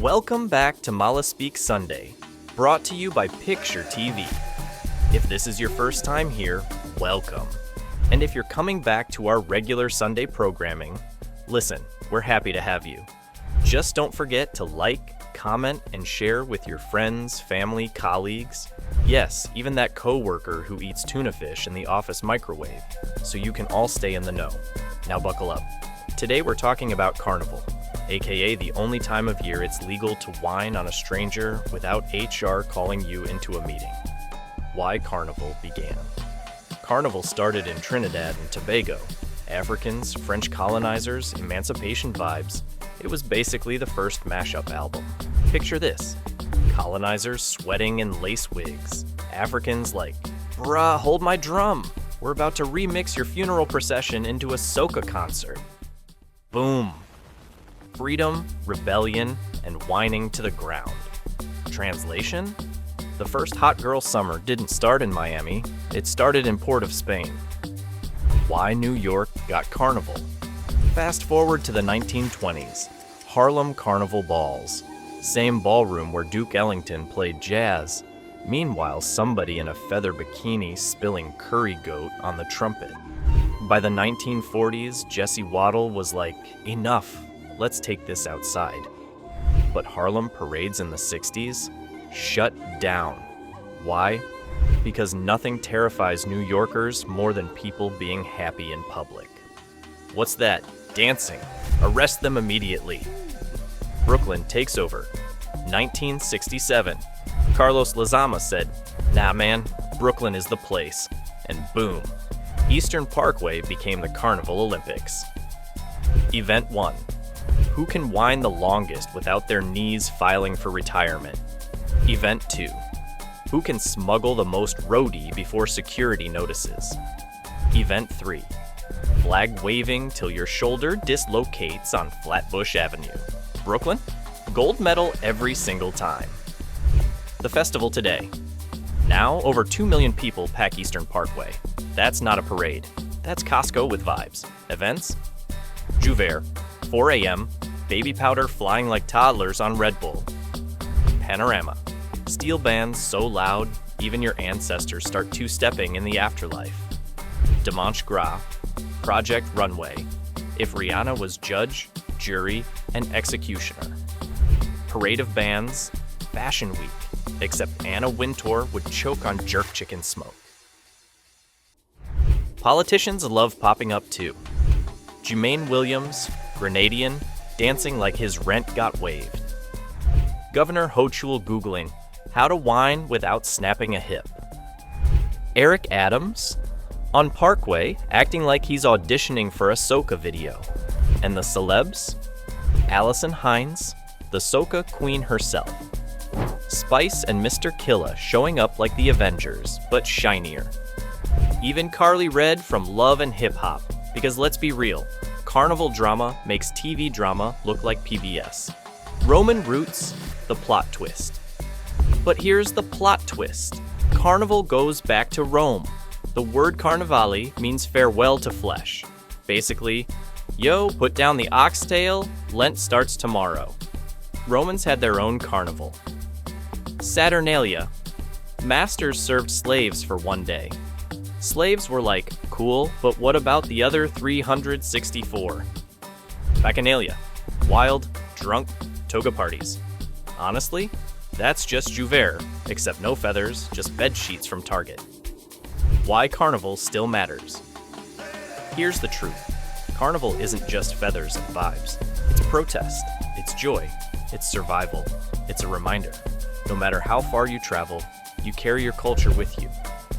Welcome back to Mala Speak Sunday, brought to you by Picture TV. If this is your first time here, welcome. And if you're coming back to our regular Sunday programming, listen, we're happy to have you. Just don't forget to like, comment, and share with your friends, family, colleagues. Yes, even that coworker who eats tuna fish in the office microwave, so you can all stay in the know. Now buckle up. Today we're talking about Carnival, aka the only time of year it's legal to whine on a stranger without HR calling you into a meeting. Why Carnival began. Carnival started in Trinidad and Tobago. Africans, French colonizers, emancipation vibes. It was basically the first mashup album. Picture this. Colonizers sweating in lace wigs. Africans like, bruh, hold my drum. We're about to remix your funeral procession into a soca concert. Boom. Freedom, rebellion, and whining to the ground. Translation? The first hot girl summer didn't start in Miami, it started in Port of Spain. Why New York got Carnival? Fast forward to the 1920s, Harlem Carnival Balls. Same ballroom where Duke Ellington played jazz. Meanwhile, somebody in a feather bikini spilling curry goat on the trumpet. By the 1940s, Jesse Waddell was like, enough. Let's take this outside. But Harlem parades in the 60s? Shut down. Why? Because nothing terrifies New Yorkers more than people being happy in public. What's that? Dancing. Arrest them immediately. Brooklyn takes over. 1967. Carlos Lozama said, nah man, Brooklyn is the place. And boom. Eastern Parkway became the Carnival Olympics. Event 1. Who can whine the longest without their knees filing for retirement? Event 2. Who can smuggle the most roadie before security notices? Event 3. Flag waving till your shoulder dislocates on Flatbush Avenue. Brooklyn? Gold medal every single time. The festival today. Now, over 2 million people pack Eastern Parkway. That's not a parade. That's Costco with vibes. Events? Jouvert, 4 a.m., baby powder flying like toddlers on Red Bull. Panorama, steel bands so loud, even your ancestors start two-stepping in the afterlife. Dimanche Gras, Project Runway, if Rihanna was judge, jury, and executioner. Parade of bands, Fashion Week, except Anna Wintour would choke on jerk chicken smoke. Politicians love popping up too. Jumaine Williams, Grenadian, dancing like his rent got waived. Governor Hochul Googling how to whine without snapping a hip. Eric Adams, on Parkway, acting like he's auditioning for a Soca video. And the celebs? Allison Hines, the Soca queen herself. Spice and Mr. Killa showing up like the Avengers, but shinier. Even Carly Red from Love and Hip Hop, because let's be real, Carnival drama makes TV drama look like PBS. Roman roots, the plot twist. But here's the plot twist. Carnival goes back to Rome. The word carnivale means farewell to flesh. Basically, yo, put down the oxtail, Lent starts tomorrow. Romans had their own carnival. Saturnalia. Masters served slaves for one day. Slaves were like, cool, but what about the other 364? Bacchanalia. Wild, drunk, toga parties. Honestly, that's just Jouvert, except no feathers, just bed sheets from Target. Why Carnival still matters. Here's the truth. Carnival isn't just feathers and vibes. It's protest, it's joy, it's survival, it's a reminder. No matter how far you travel, you carry your culture with you,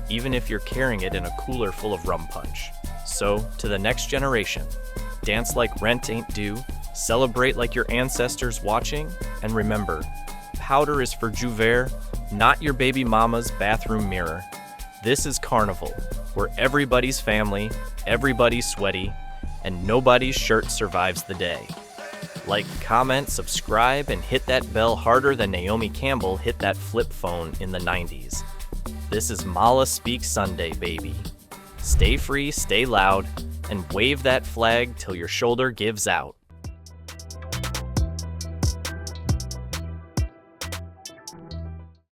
even if you're carrying it in a cooler full of rum punch. So, to the next generation, dance like rent ain't due, celebrate like your ancestors watching, and remember, powder is for Jouvert, not your baby mama's bathroom mirror. This is Carnival, where everybody's family, everybody's sweaty, and nobody's shirt survives the day. Like, comment, subscribe, and hit that bell harder than Naomi Campbell hit that flip phone in the 90s. This is Mala Speak Sunday, baby. Stay free, stay loud, and wave that flag till your shoulder gives out.